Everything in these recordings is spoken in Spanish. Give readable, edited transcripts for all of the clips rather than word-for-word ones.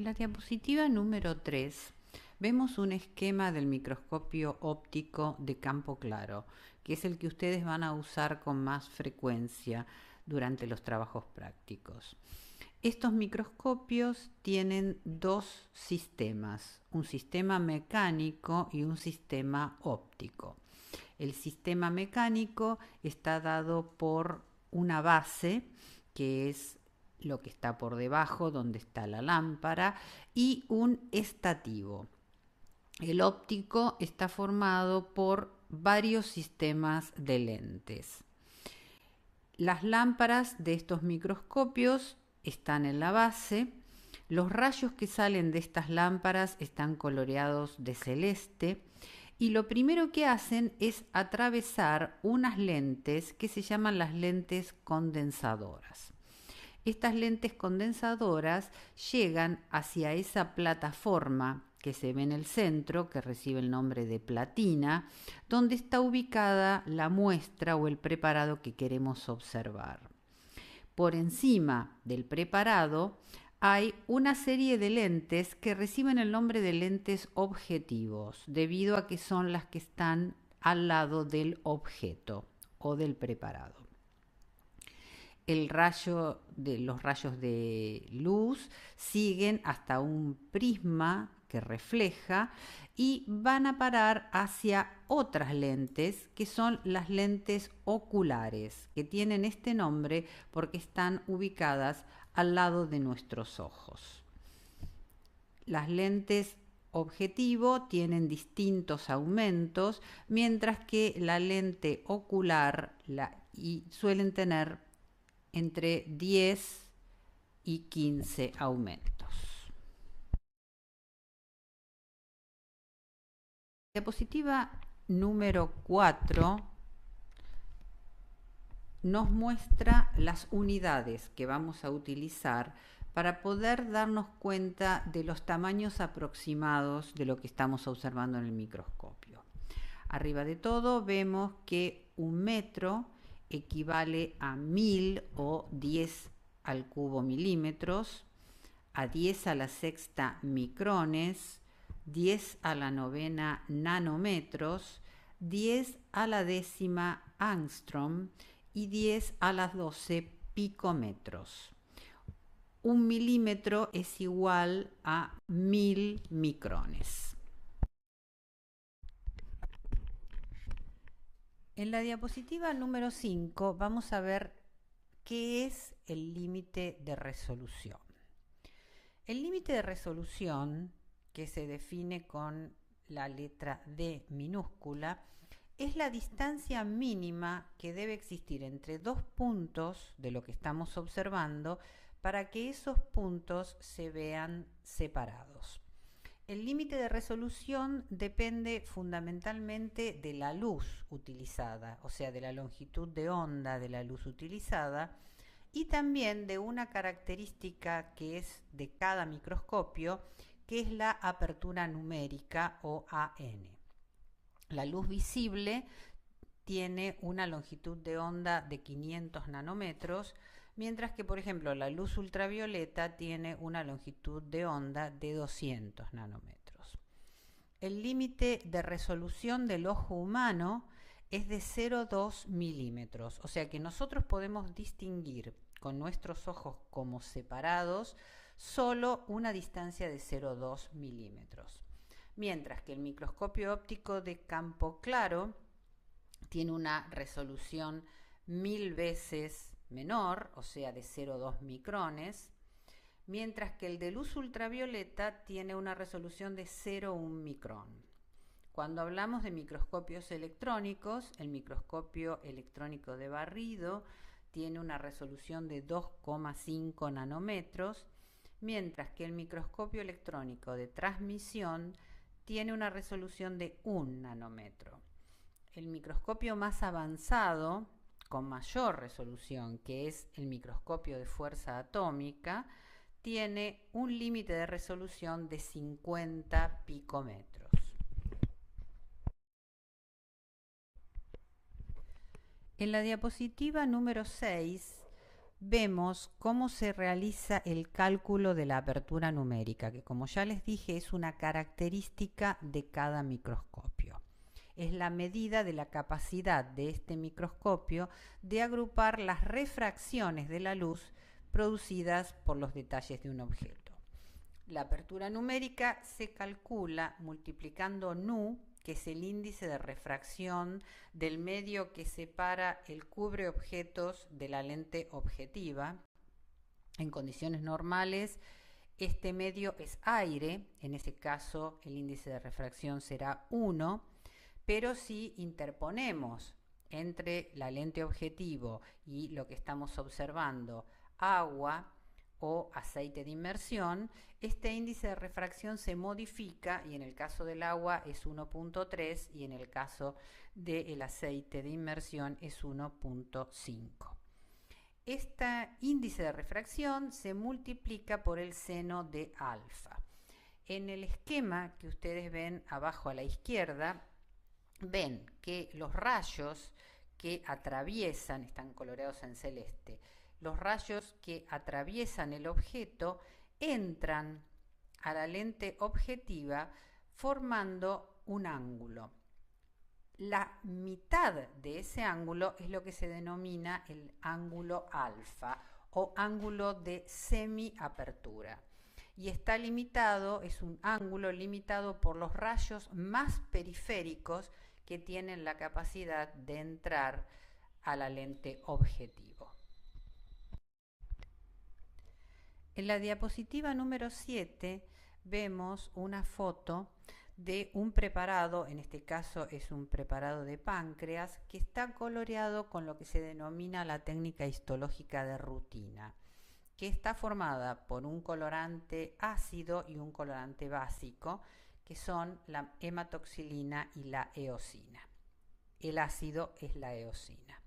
En la diapositiva número 3 vemos un esquema del microscopio óptico de campo claro, que es el que ustedes van a usar con más frecuencia durante los trabajos prácticos. Estos microscopios tienen dos sistemas, un sistema mecánico y un sistema óptico. El sistema mecánico está dado por una base, que es lo que está por debajo, donde está la lámpara, y un estativo. El óptico está formado por varios sistemas de lentes. Las lámparas de estos microscopios están en la base. Los rayos que salen de estas lámparas están coloreados de celeste y lo primero que hacen es atravesar unas lentes que se llaman las lentes condensadoras. Estas lentes condensadoras llegan hacia esa plataforma que se ve en el centro, que recibe el nombre de platina, donde está ubicada la muestra o el preparado que queremos observar. Por encima del preparado hay una serie de lentes que reciben el nombre de lentes objetivos, debido a que son las que están al lado del objeto o del preparado. Los rayos de luz siguen hasta un prisma que refleja y van a parar hacia otras lentes que son las lentes oculares, que tienen este nombre porque están ubicadas al lado de nuestros ojos. Las lentes objetivo tienen distintos aumentos, mientras que la lente ocular suelen tener entre 10 y 15 aumentos. Diapositiva número 4 nos muestra las unidades que vamos a utilizar para poder darnos cuenta de los tamaños aproximados de lo que estamos observando en el microscopio. Arriba de todo vemos que un metro equivale a 1000 o 10 al cubo milímetros, a 10 a la sexta micrones, 10 a la novena nanómetros, 10 a la décima angstrom y 10 a las 12 picómetros. Un milímetro es igual a 1000 micrones. En la diapositiva número 5 vamos a ver qué es el límite de resolución. El límite de resolución, que se define con la letra D minúscula, es la distancia mínima que debe existir entre dos puntos de lo que estamos observando para que esos puntos se vean separados. El límite de resolución depende fundamentalmente de la luz utilizada, o sea, de la longitud de onda de la luz utilizada, y también de una característica que es de cada microscopio, que es la apertura numérica o AN. La luz visible tiene una longitud de onda de 500 nanómetros, mientras que, por ejemplo, la luz ultravioleta tiene una longitud de onda de 200 nanómetros. El límite de resolución del ojo humano es de 0,2 milímetros, o sea que nosotros podemos distinguir con nuestros ojos como separados solo una distancia de 0,2 milímetros. Mientras que el microscopio óptico de campo claro tiene una resolución 1000 veces menor, o sea de 0,2 micrones, mientras que el de luz ultravioleta tiene una resolución de 0,1 micrón. Cuando hablamos de microscopios electrónicos, el microscopio electrónico de barrido tiene una resolución de 2,5 nanómetros, mientras que el microscopio electrónico de transmisión tiene una resolución de 1 nanómetro. El microscopio más avanzado, con mayor resolución, que es el microscopio de fuerza atómica, tiene un límite de resolución de 50 picómetros. En la diapositiva número 6 vemos cómo se realiza el cálculo de la apertura numérica, que como ya les dije es una característica de cada microscopio. Es la medida de la capacidad de este microscopio de agrupar las refracciones de la luz producidas por los detalles de un objeto. La apertura numérica se calcula multiplicando nu, que es el índice de refracción del medio que separa el cubreobjetos de la lente objetiva. En condiciones normales, este medio es aire, en ese caso el índice de refracción será 1, pero si interponemos entre la lente objetivo y lo que estamos observando agua o aceite de inmersión, este índice de refracción se modifica y en el caso del agua es 1.3 y en el caso del aceite de inmersión es 1.5. Este índice de refracción se multiplica por el seno de alfa. En el esquema que ustedes ven abajo a la izquierda, ven que los rayos que atraviesan, están coloreados en celeste, los rayos que atraviesan el objeto entran a la lente objetiva formando un ángulo. La mitad de ese ángulo es lo que se denomina el ángulo alfa o ángulo de semiapertura. Y está limitado, es un ángulo limitado por los rayos más periféricos que tienen la capacidad de entrar a la lente objetivo. En la diapositiva número 7 vemos una foto de un preparado, en este caso es un preparado de páncreas, que está coloreado con lo que se denomina la técnica histológica de rutina, que está formada por un colorante ácido y un colorante básico, que son la hematoxilina y la eosina. El ácido es la eosina.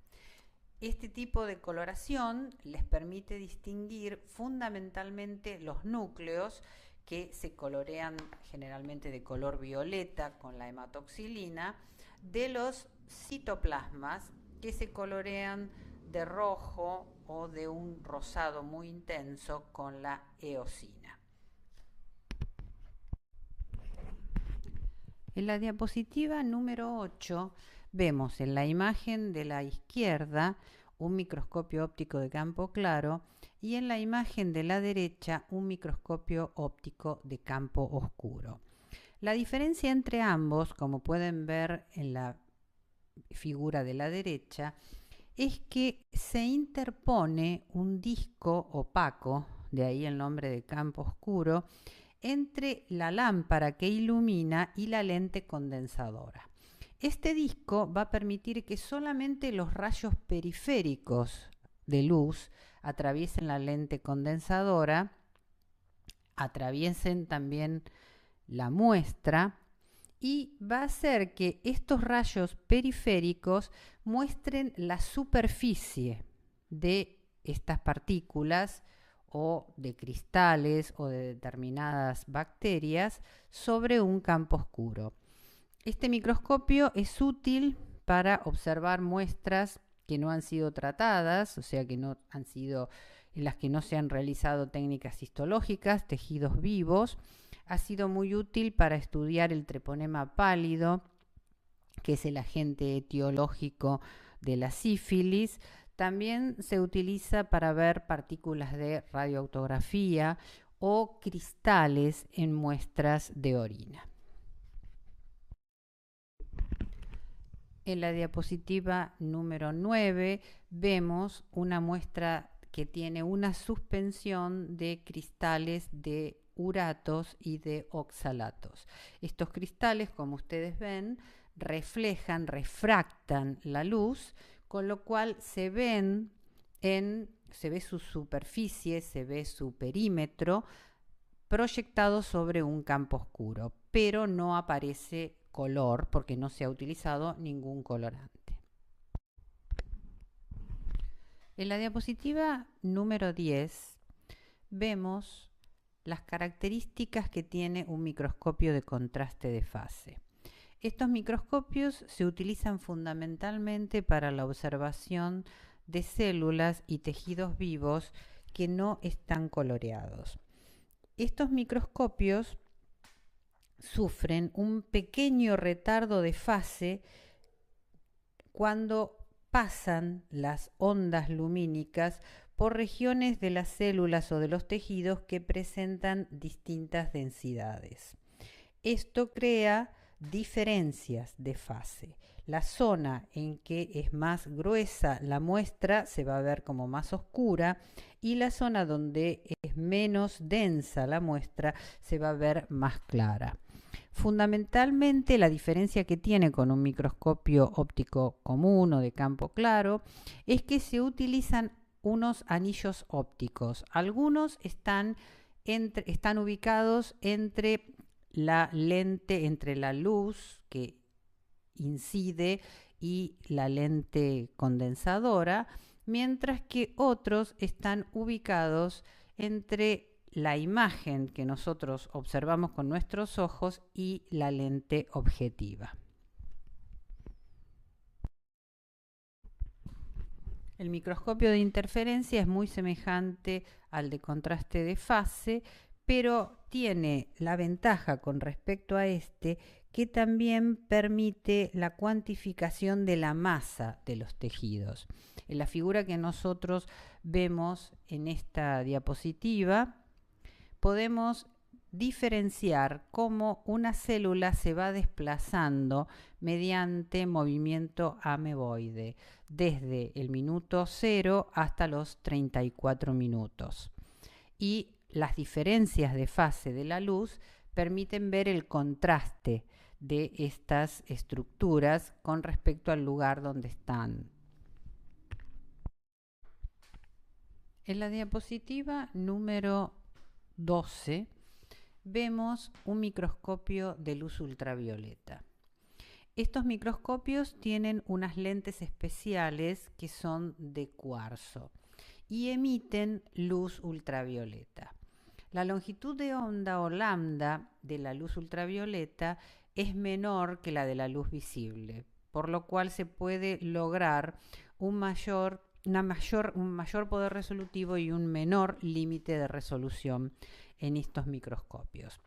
Este tipo de coloración les permite distinguir fundamentalmente los núcleos que se colorean generalmente de color violeta con la hematoxilina, de los citoplasmas que se colorean de rojo o de un rosado muy intenso con la eosina. En la diapositiva número 8 vemos en la imagen de la izquierda un microscopio óptico de campo claro y en la imagen de la derecha un microscopio óptico de campo oscuro. La diferencia entre ambos, como pueden ver en la figura de la derecha, es que se interpone un disco opaco, de ahí el nombre de campo oscuro, entre la lámpara que ilumina y la lente condensadora. Este disco va a permitir que solamente los rayos periféricos de luz atraviesen la lente condensadora, atraviesen también la muestra y va a hacer que estos rayos periféricos muestren la superficie de estas partículas o de cristales o de determinadas bacterias sobre un campo oscuro. Este microscopio es útil para observar muestras que no han sido tratadas, o sea que no han sido, en las que no se han realizado técnicas histológicas, tejidos vivos. Ha sido muy útil para estudiar el treponema pálido, que es el agente etiológico de la sífilis. También se utiliza para ver partículas de radioautografía o cristales en muestras de orina. En la diapositiva número 9 vemos una muestra que tiene una suspensión de cristales de uratos y de oxalatos. Estos cristales, como ustedes ven, refractan la luz, con lo cual se ve su superficie, se ve su perímetro proyectado sobre un campo oscuro, pero no aparece color porque no se ha utilizado ningún colorante. En la diapositiva número 10 vemos las características que tiene un microscopio de contraste de fase. Estos microscopios se utilizan fundamentalmente para la observación de células y tejidos vivos que no están coloreados. Estos microscopios sufren un pequeño retardo de fase cuando pasan las ondas lumínicas por regiones de las células o de los tejidos que presentan distintas densidades. Esto crea diferencias de fase. La zona en que es más gruesa la muestra se va a ver como más oscura y la zona donde es menos densa la muestra se va a ver más clara. Fundamentalmente, la diferencia que tiene con un microscopio óptico común o de campo claro es que se utilizan unos anillos ópticos. Algunos están ubicados entre la lente, entre la luz que incide y la lente condensadora, mientras que otros están ubicados entre la imagen que nosotros observamos con nuestros ojos y la lente objetiva. El microscopio de interferencia es muy semejante al de contraste de fase, pero tiene la ventaja con respecto a este que también permite la cuantificación de la masa de los tejidos. En la figura que nosotros vemos en esta diapositiva, podemos diferenciar cómo una célula se va desplazando mediante movimiento ameboide, desde el minuto 0 hasta los 34 minutos. Y las diferencias de fase de la luz permiten ver el contraste de estas estructuras con respecto al lugar donde están. En la diapositiva número 12 vemos un microscopio de luz ultravioleta. Estos microscopios tienen unas lentes especiales que son de cuarzo y emiten luz ultravioleta. La longitud de onda o lambda de la luz ultravioleta es menor que la de la luz visible, por lo cual se puede lograr un mayor poder resolutivo y un menor límite de resolución en estos microscopios.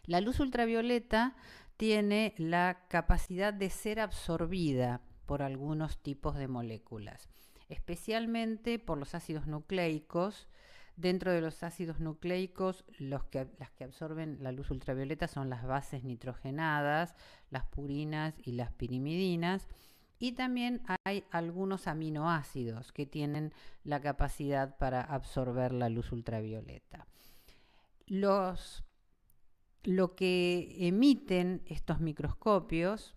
La luz ultravioleta tiene la capacidad de ser absorbida por algunos tipos de moléculas, especialmente por los ácidos nucleicos. Dentro de los ácidos nucleicos, las que absorben la luz ultravioleta son las bases nitrogenadas, las purinas y las pirimidinas. Y también hay algunos aminoácidos que tienen la capacidad para absorber la luz ultravioleta. Lo que emiten estos microscopios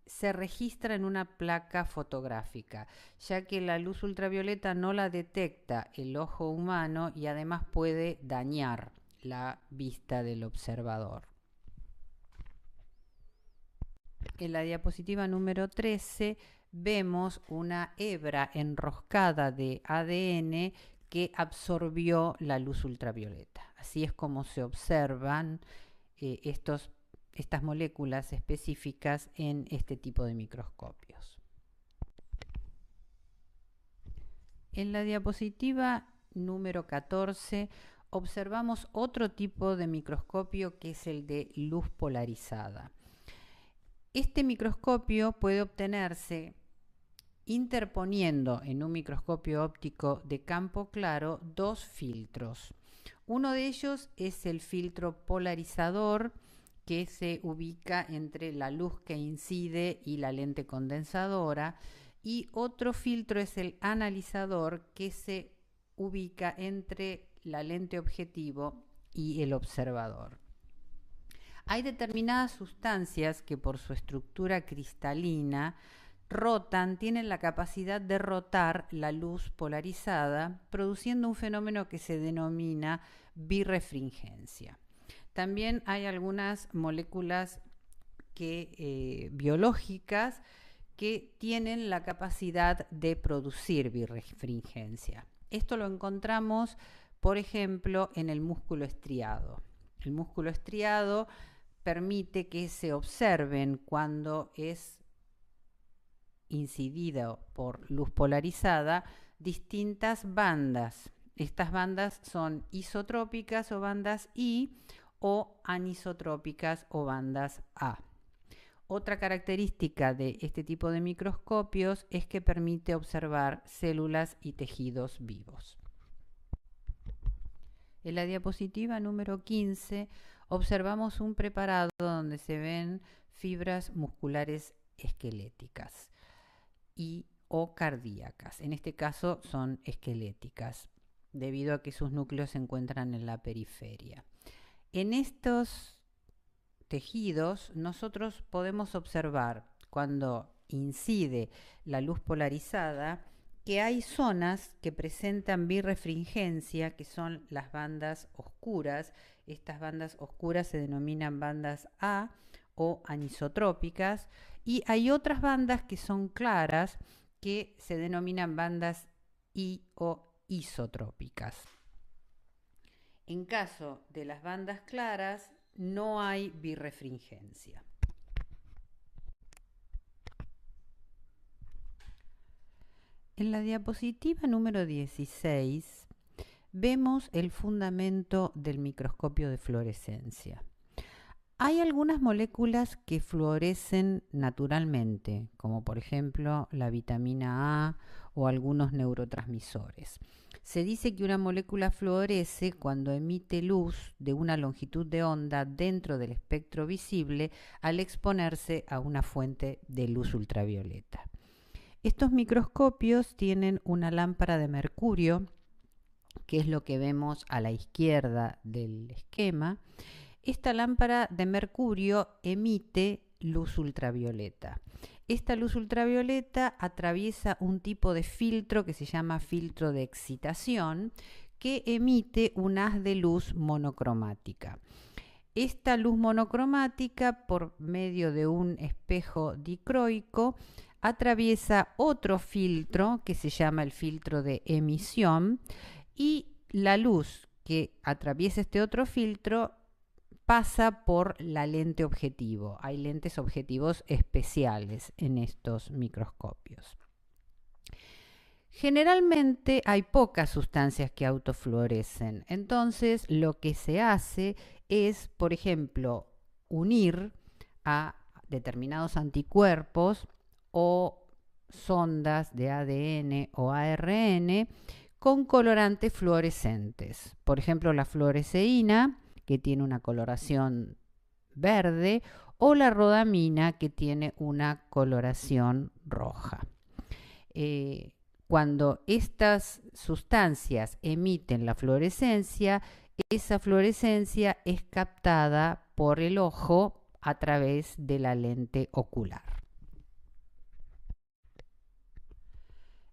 se registra en una placa fotográfica, ya que la luz ultravioleta no la detecta el ojo humano y además puede dañar la vista del observador. En la diapositiva número 13 vemos una hebra enroscada de ADN que absorbió la luz ultravioleta. Así es como se observan estas moléculas específicas en este tipo de microscopios. En la diapositiva número 14 observamos otro tipo de microscopio que es el de luz polarizada. Este microscopio puede obtenerse interponiendo en un microscopio óptico de campo claro dos filtros. Uno de ellos es el filtro polarizador, que se ubica entre la luz que incide y la lente condensadora, y otro filtro es el analizador, que se ubica entre la lente objetivo y el observador. Hay determinadas sustancias que por su estructura cristalina tienen la capacidad de rotar la luz polarizada, produciendo un fenómeno que se denomina birrefringencia. También hay algunas moléculas biológicas que tienen la capacidad de producir birrefringencia. Esto lo encontramos, por ejemplo, en el músculo estriado. El músculo estriado permite que se observen cuando es incidido por luz polarizada distintas bandas. Estas bandas son isotrópicas o bandas I o anisotrópicas o bandas A. Otra característica de este tipo de microscopios es que permite observar células y tejidos vivos. En la diapositiva número 15 observamos un preparado donde se ven fibras musculares esqueléticas o cardíacas. En este caso son esqueléticas, debido a que sus núcleos se encuentran en la periferia. En estos tejidos nosotros podemos observar, cuando incide la luz polarizada, que hay zonas que presentan birrefringencia, que son las bandas oscuras. Estas bandas oscuras se denominan bandas A o anisotrópicas, y hay otras bandas que son claras, que se denominan bandas I o isotrópicas. En caso de las bandas claras, no hay birrefringencia. En la diapositiva número 16 vemos el fundamento del microscopio de fluorescencia. Hay algunas moléculas que fluorescen naturalmente, como por ejemplo la vitamina A o algunos neurotransmisores. Se dice que una molécula fluoresce cuando emite luz de una longitud de onda dentro del espectro visible al exponerse a una fuente de luz ultravioleta. Estos microscopios tienen una lámpara de mercurio, que es lo que vemos a la izquierda del esquema. Esta lámpara de mercurio emite luz ultravioleta. Esta luz ultravioleta atraviesa un tipo de filtro que se llama filtro de excitación, que emite un haz de luz monocromática. Esta luz monocromática, por medio de un espejo dicroico, atraviesa otro filtro que se llama el filtro de emisión, y la luz que atraviesa este otro filtro pasa por la lente objetivo. Hay lentes objetivos especiales en estos microscopios. Generalmente hay pocas sustancias que autofluorescen. Entonces, lo que se hace es, por ejemplo, unir a determinados anticuerpos o sondas de ADN o ARN con colorantes fluorescentes. Por ejemplo, la fluoresceína, que tiene una coloración verde, o la rodamina, que tiene una coloración roja. Cuando estas sustancias emiten la fluorescencia, esa fluorescencia es captada por el ojo a través de la lente ocular.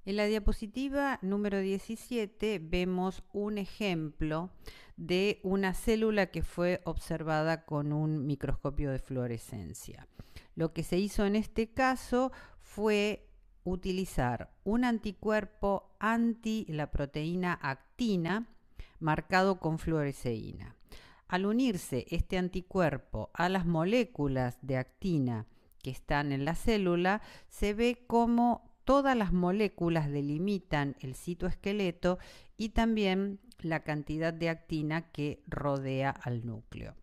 En la diapositiva número 17 vemos un ejemplo de una célula que fue observada con un microscopio de fluorescencia. Lo que se hizo en este caso fue utilizar un anticuerpo anti la proteína actina marcado con fluoresceína. Al unirse este anticuerpo a las moléculas de actina que están en la célula, se ve cómo todas las moléculas delimitan el citoesqueleto y también la cantidad de actina que rodea al núcleo.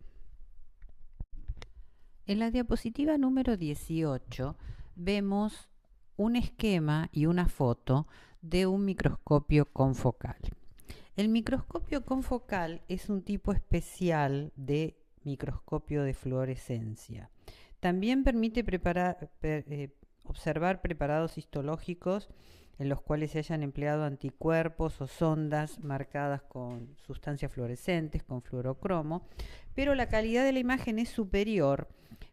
En la diapositiva número 18 vemos un esquema y una foto de un microscopio confocal. El microscopio confocal es un tipo especial de microscopio de fluorescencia. También permite observar preparados histológicos en los cuales se hayan empleado anticuerpos o sondas marcadas con sustancias fluorescentes, con fluorocromo, pero la calidad de la imagen es superior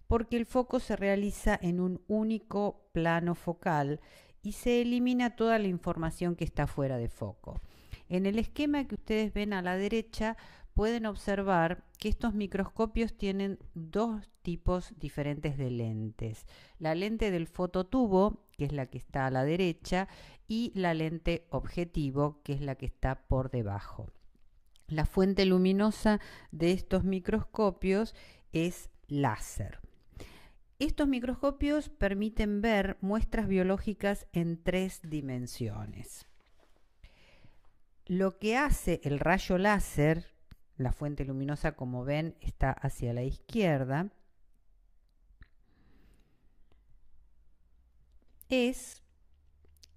porque el foco se realiza en un único plano focal y se elimina toda la información que está fuera de foco. En el esquema que ustedes ven a la derecha pueden observar que estos microscopios tienen dos tipos diferentes de lentes. La lente del fototubo, que es la que está a la derecha, y la lente objetivo, que es la que está por debajo. La fuente luminosa de estos microscopios es láser. Estos microscopios permiten ver muestras biológicas en 3 dimensiones. Lo que hace el rayo láser, la fuente luminosa, como ven, está hacia la izquierda, es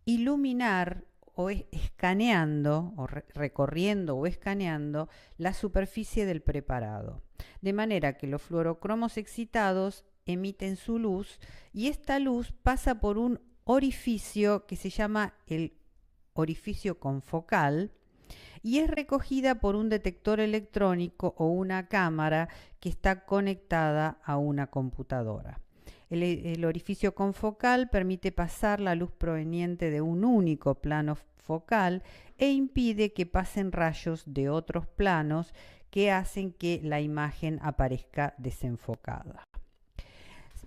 iluminar o escaneando, o recorriendo o escaneando la superficie del preparado, de manera que los fluorocromos excitados emiten su luz y esta luz pasa por un orificio que se llama el orificio confocal y es recogida por un detector electrónico o una cámara que está conectada a una computadora. El orificio confocal permite pasar la luz proveniente de un único plano focal e impide que pasen rayos de otros planos que hacen que la imagen aparezca desenfocada.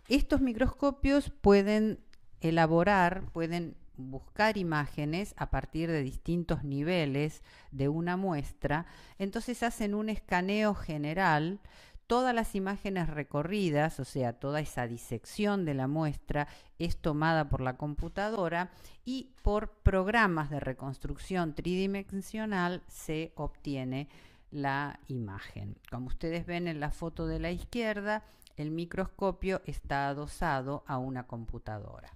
Estos microscopios pueden pueden buscar imágenes a partir de distintos niveles de una muestra, entonces hacen un escaneo general. Todas las imágenes recorridas, o sea, toda esa disección de la muestra es tomada por la computadora y por programas de reconstrucción tridimensional se obtiene la imagen. Como ustedes ven en la foto de la izquierda, el microscopio está adosado a una computadora.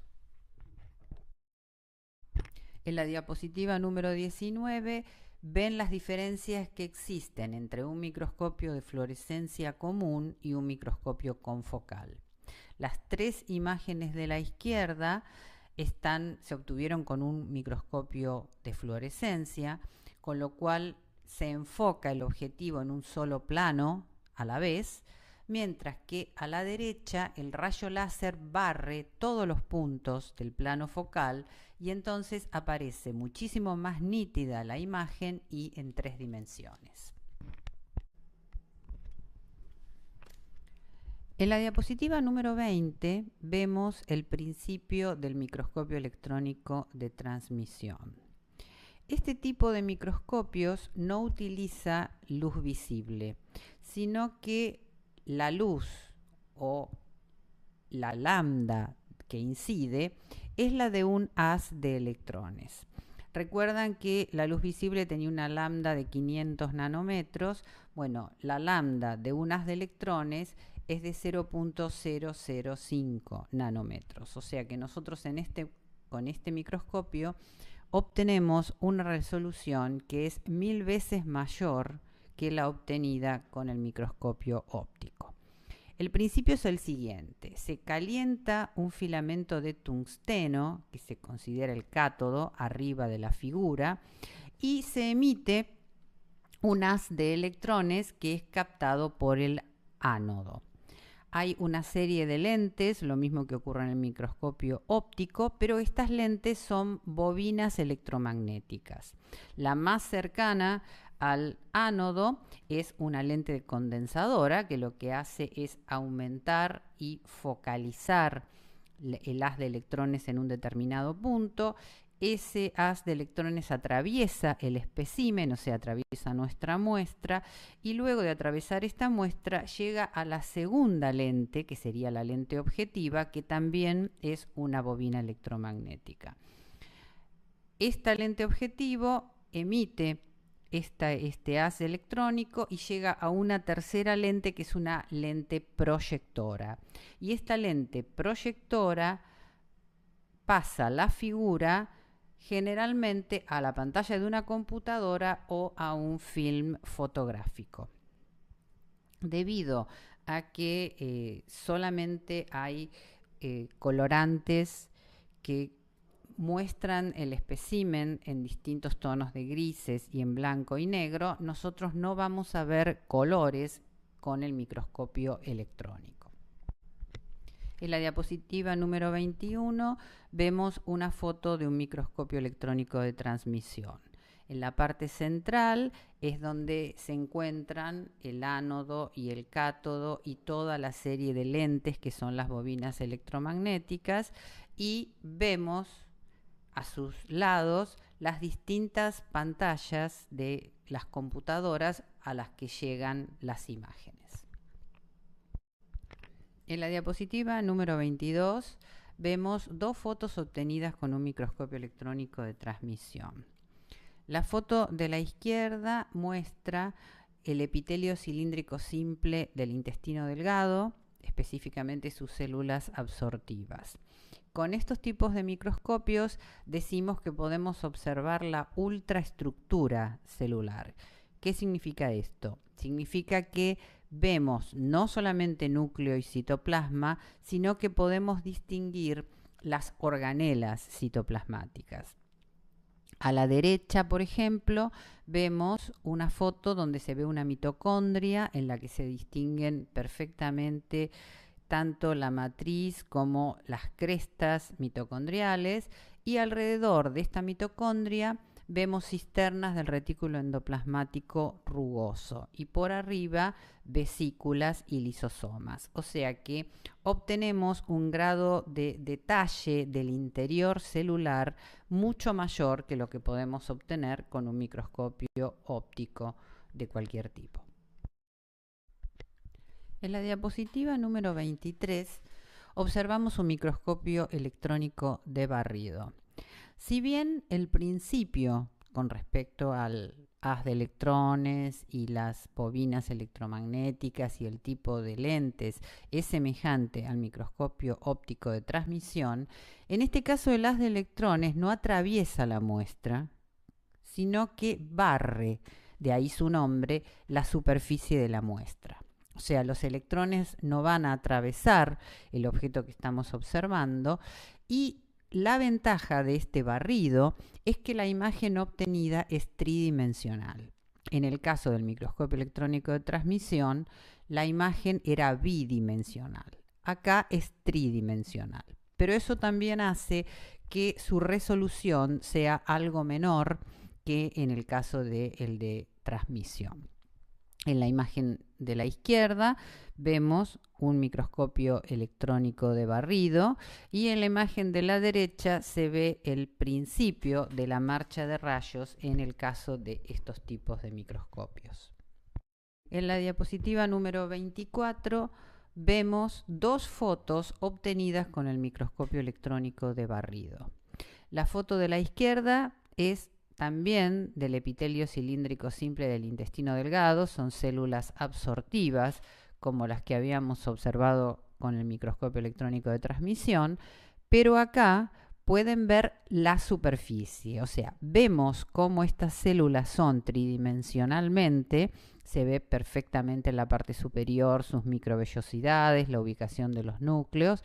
En la diapositiva número 19 ven las diferencias que existen entre un microscopio de fluorescencia común y un microscopio confocal. Las 3 imágenes de la izquierda se obtuvieron con un microscopio de fluorescencia, con lo cual se enfoca el objetivo en un solo plano a la vez, mientras que a la derecha el rayo láser barre todos los puntos del plano focal y entonces aparece muchísimo más nítida la imagen y en 3 dimensiones. En la diapositiva número 20 vemos el principio del microscopio electrónico de transmisión. Este tipo de microscopios no utiliza luz visible, sino que la luz o la lambda que incide es la de un haz de electrones. Recuerdan que la luz visible tenía una lambda de 500 nanómetros. Bueno, la lambda de un haz de electrones es de 0.005 nanómetros. O sea que nosotros con este microscopio obtenemos una resolución que es 1000 veces mayor que la obtenida con el microscopio óptico. El principio es el siguiente: se calienta un filamento de tungsteno, que se considera el cátodo, arriba de la figura, y se emite un haz de electrones que es captado por el ánodo. Hay una serie de lentes, lo mismo que ocurre en el microscopio óptico, pero estas lentes son bobinas electromagnéticas. La más cercana al ánodo es una lente condensadora que lo que hace es aumentar y focalizar el haz de electrones en un determinado punto. Ese haz de electrones atraviesa el espécimen, o sea, atraviesa nuestra muestra, y luego de atravesar esta muestra llega a la segunda lente, que sería la lente objetiva, que también es una bobina electromagnética. Esta lente objetivo emite este haz electrónico y llega a una tercera lente que es una lente proyectora. Y esta lente proyectora pasa la figura generalmente a la pantalla de una computadora o a un film fotográfico. Debido a que solamente hay colorantes que muestran el espécimen en distintos tonos de grises y en blanco y negro, nosotros no vamos a ver colores con el microscopio electrónico. En la diapositiva número 21 vemos una foto de un microscopio electrónico de transmisión. En la parte central es donde se encuentran el ánodo y el cátodo y toda la serie de lentes que son las bobinas electromagnéticas, y vemos a sus lados las distintas pantallas de las computadoras a las que llegan las imágenes. En la diapositiva número 22 vemos dos fotos obtenidas con un microscopio electrónico de transmisión. La foto de la izquierda muestra el epitelio cilíndrico simple del intestino delgado, específicamente sus células absortivas. Con estos tipos de microscopios decimos que podemos observar la ultraestructura celular. ¿Qué significa esto? Significa que vemos no solamente núcleo y citoplasma, sino que podemos distinguir las organelas citoplasmáticas. A la derecha, por ejemplo, vemos una foto donde se ve una mitocondria en la que se distinguen perfectamente tanto la matriz como las crestas mitocondriales, y alrededor de esta mitocondria vemos cisternas del retículo endoplasmático rugoso y por arriba vesículas y lisosomas. O sea que obtenemos un grado de detalle del interior celular mucho mayor que lo que podemos obtener con un microscopio óptico de cualquier tipo. En la diapositiva número 23 observamos un microscopio electrónico de barrido. Si bien el principio con respecto al haz de electrones y las bobinas electromagnéticas y el tipo de lentes es semejante al microscopio óptico de transmisión, en este caso el haz de electrones no atraviesa la muestra, sino que barre, de ahí su nombre, la superficie de la muestra. O sea, los electrones no van a atravesar el objeto que estamos observando, y la ventaja de este barrido es que la imagen obtenida es tridimensional. En el caso del microscopio electrónico de transmisión, la imagen era bidimensional. Acá es tridimensional. Pero eso también hace que su resolución sea algo menor que en el caso del de transmisión. En la imagen de la izquierda vemos un microscopio electrónico de barrido y en la imagen de la derecha se ve el principio de la marcha de rayos en el caso de estos tipos de microscopios. En la diapositiva número 24 vemos dos fotos obtenidas con el microscopio electrónico de barrido. La foto de la izquierda es también del epitelio cilíndrico simple del intestino delgado, son células absortivas como las que habíamos observado con el microscopio electrónico de transmisión, pero acá pueden ver la superficie, o sea, vemos cómo estas células son tridimensionalmente, se ve perfectamente en la parte superior sus microvellosidades, la ubicación de los núcleos,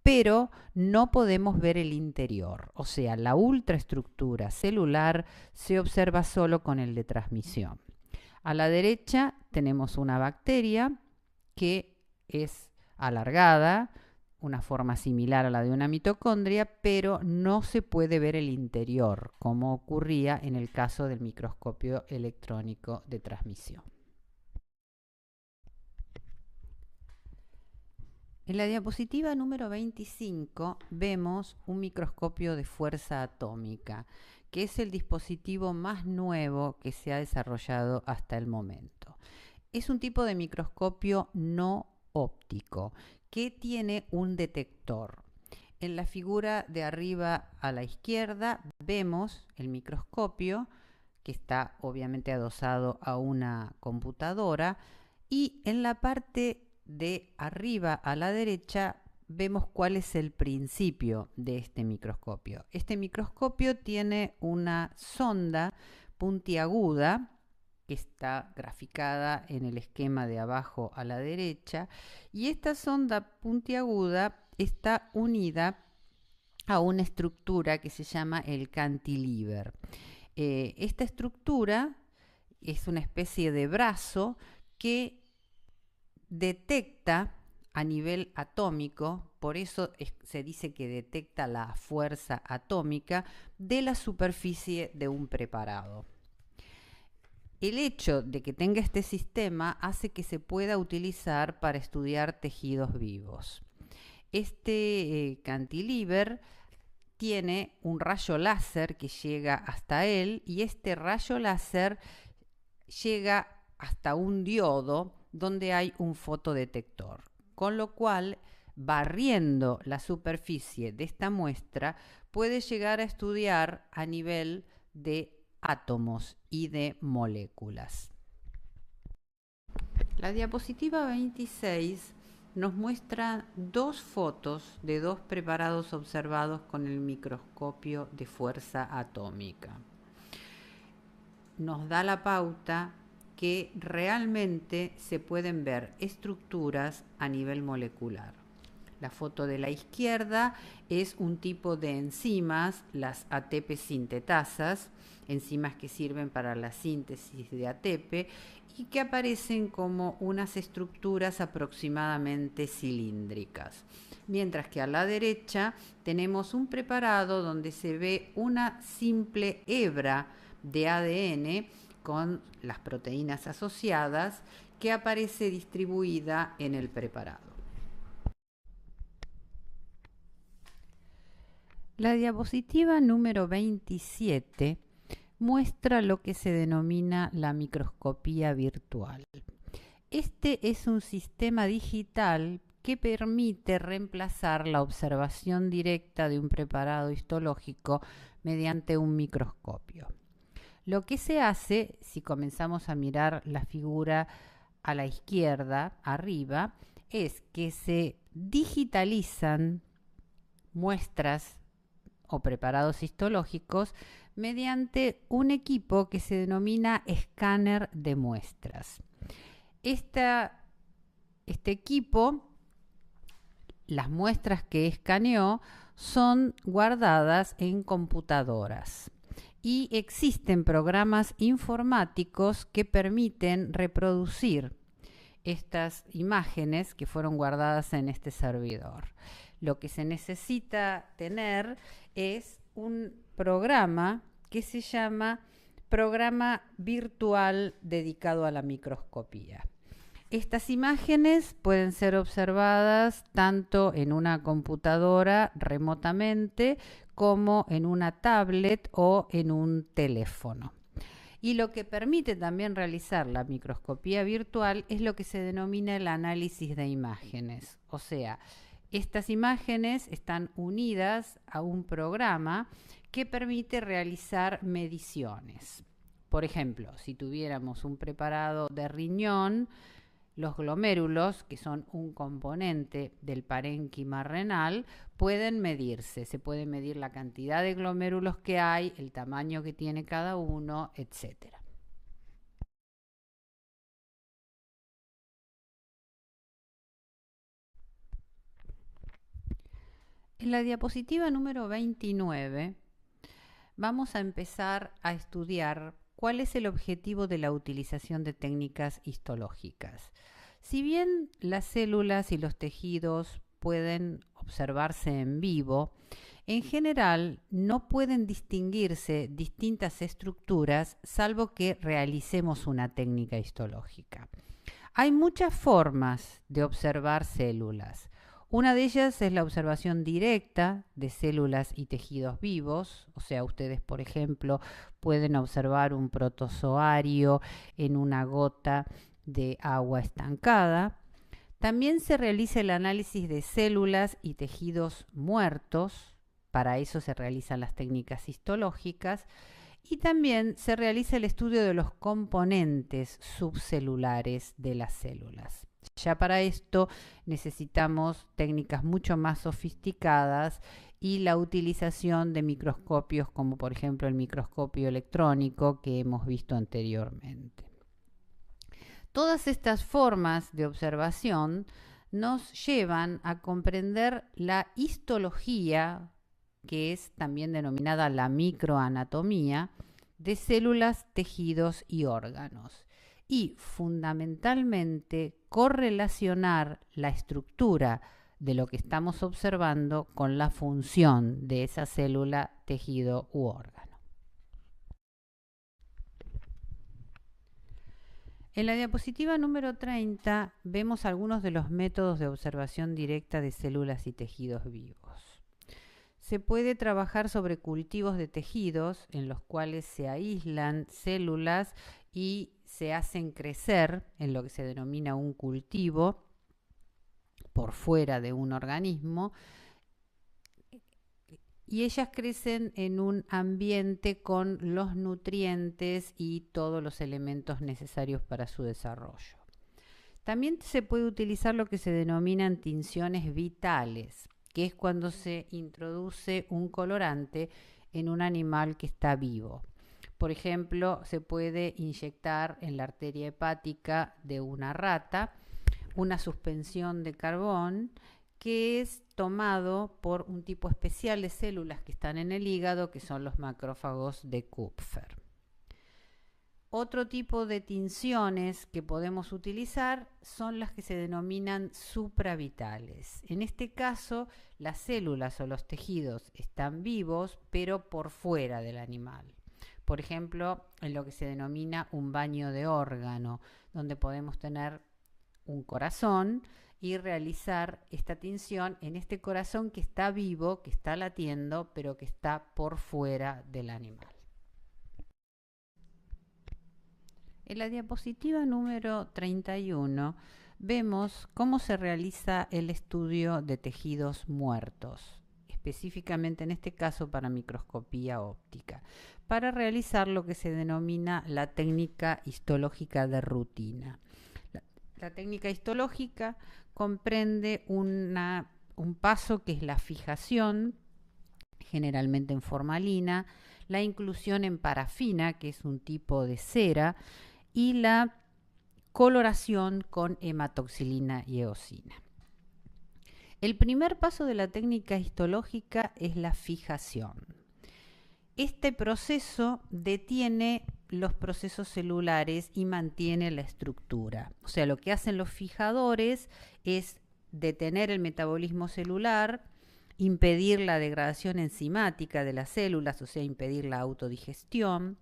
pero no podemos ver el interior, o sea, la ultraestructura celular se observa solo con el de transmisión. A la derecha tenemos una bacteria que es alargada, una forma similar a la de una mitocondria, pero no se puede ver el interior, como ocurría en el caso del microscopio electrónico de transmisión. En la diapositiva número 25 vemos un microscopio de fuerza atómica, que es el dispositivo más nuevo que se ha desarrollado hasta el momento. Es un tipo de microscopio no óptico que tiene un detector. En la figura de arriba a la izquierda vemos el microscopio que está obviamente adosado a una computadora, y en la parte de arriba a la derecha vemos cuál es el principio de este microscopio. Este microscopio tiene una sonda puntiaguda que está graficada en el esquema de abajo a la derecha, y esta sonda puntiaguda está unida a una estructura que se llama el cantilever. Esta estructura es una especie de brazo que detecta a nivel atómico, por eso se dice que detecta la fuerza atómica de la superficie de un preparado. El hecho de que tenga este sistema hace que se pueda utilizar para estudiar tejidos vivos. Este cantilever tiene un rayo láser que llega hasta él, y este rayo láser llega hasta un diodo donde hay un fotodetector. con lo cual, barriendo la superficie de esta muestra, puede llegar a estudiar a nivel de átomos y de moléculas. La diapositiva 26 nos muestra dos fotos de dos preparados observados con el microscopio de fuerza atómica. Nos da la pauta que realmente se pueden ver estructuras a nivel molecular. La foto de la izquierda es un tipo de enzimas, las ATP sintetasas, enzimas que sirven para la síntesis de ATP y que aparecen como unas estructuras aproximadamente cilíndricas. Mientras que a la derecha tenemos un preparado donde se ve una simple hebra de ADN con las proteínas asociadas que aparece distribuida en el preparado. La diapositiva número 27 muestra lo que se denomina la microscopía virtual. Este es un sistema digital que permite reemplazar la observación directa de un preparado histológico mediante un microscopio. Lo que se hace, si comenzamos a mirar la figura a la izquierda, arriba, es que se digitalizan muestras o preparados histológicos mediante un equipo que se denomina escáner de muestras. Este equipo, las muestras que escaneó son guardadas en computadoras y existen programas informáticos que permiten reproducir estas imágenes que fueron guardadas en este servidor. Lo que se necesita tener es un programa que se llama Programa Virtual dedicado a la microscopía. Estas imágenes pueden ser observadas tanto en una computadora remotamente como en una tablet o en un teléfono. Y lo que permite también realizar la microscopía virtual es lo que se denomina el análisis de imágenes. O sea, estas imágenes están unidas a un programa que permite realizar mediciones. Por ejemplo, si tuviéramos un preparado de riñón, los glomérulos, que son un componente del parénquima renal, pueden medirse. Se puede medir la cantidad de glomérulos que hay, el tamaño que tiene cada uno, etc. En la diapositiva número 29 vamos a empezar a estudiar cuál es el objetivo de la utilización de técnicas histológicas. Si bien las células y los tejidos pueden observarse en vivo, en general no pueden distinguirse distintas estructuras salvo que realicemos una técnica histológica. Hay muchas formas de observar células. Una de ellas es la observación directa de células y tejidos vivos, o sea, ustedes, por ejemplo, pueden observar un protozoario en una gota de agua estancada. También se realiza el análisis de células y tejidos muertos, para eso se realizan las técnicas histológicas, y también se realiza el estudio de los componentes subcelulares de las células. Ya para esto necesitamos técnicas mucho más sofisticadas y la utilización de microscopios como por ejemplo el microscopio electrónico que hemos visto anteriormente. Todas estas formas de observación nos llevan a comprender la histología, que es también denominada la microanatomía, de células, tejidos y órganos. Y fundamentalmente correlacionar la estructura de lo que estamos observando con la función de esa célula, tejido u órgano. En la diapositiva número 30 vemos algunos de los métodos de observación directa de células y tejidos vivos. Se puede trabajar sobre cultivos de tejidos en los cuales se aíslan células y se hacen crecer en lo que se denomina un cultivo por fuera de un organismo, y ellas crecen en un ambiente con los nutrientes y todos los elementos necesarios para su desarrollo. También se puede utilizar lo que se denominan tinciones vitales, que es cuando se introduce un colorante en un animal que está vivo. Por ejemplo, se puede inyectar en la arteria hepática de una rata una suspensión de carbón que es tomado por un tipo especial de células que están en el hígado, que son los macrófagos de Kupfer. Otro tipo de tinciones que podemos utilizar son las que se denominan supravitales. En este caso, las células o los tejidos están vivos, pero por fuera del animal. Por ejemplo, en lo que se denomina un baño de órgano, donde podemos tener un corazón y realizar esta tinción en este corazón que está vivo, que está latiendo, pero que está por fuera del animal. En la diapositiva número 31 vemos cómo se realiza el estudio de tejidos muertos, específicamente en este caso para microscopía óptica, para realizar lo que se denomina la técnica histológica de rutina. La técnica histológica comprende un paso que es la fijación, generalmente en formalina, la inclusión en parafina, que es un tipo de cera, y la coloración con hematoxilina y eosina. El primer paso de la técnica histológica es la fijación. Este proceso detiene los procesos celulares y mantiene la estructura. O sea, lo que hacen los fijadores es detener el metabolismo celular, impedir la degradación enzimática de las células, o sea, impedir la autodigestión,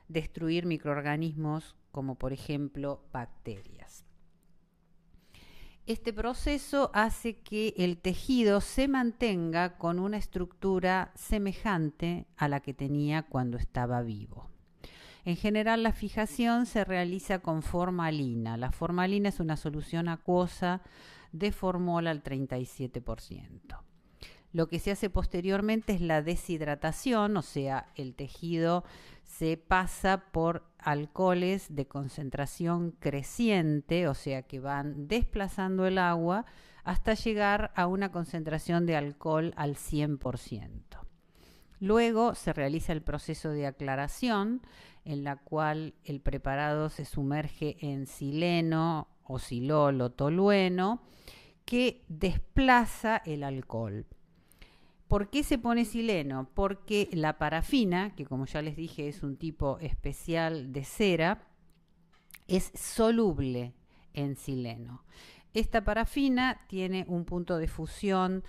destruir microorganismos como por ejemplo bacterias. Este proceso hace que el tejido se mantenga con una estructura semejante a la que tenía cuando estaba vivo. En general, la fijación se realiza con formalina. La formalina es una solución acuosa de formol al 37%. Lo que se hace posteriormente es la deshidratación, o sea, el tejido se pasa por alcoholes de concentración creciente, o sea, que van desplazando el agua hasta llegar a una concentración de alcohol al 100%. Luego se realiza el proceso de aclaración, en la cual el preparado se sumerge en sileno o silol o tolueno, que desplaza el alcohol. ¿Por qué se pone sileno? Porque la parafina, que como ya les dije es un tipo especial de cera, es soluble en sileno. Esta parafina tiene un punto de fusión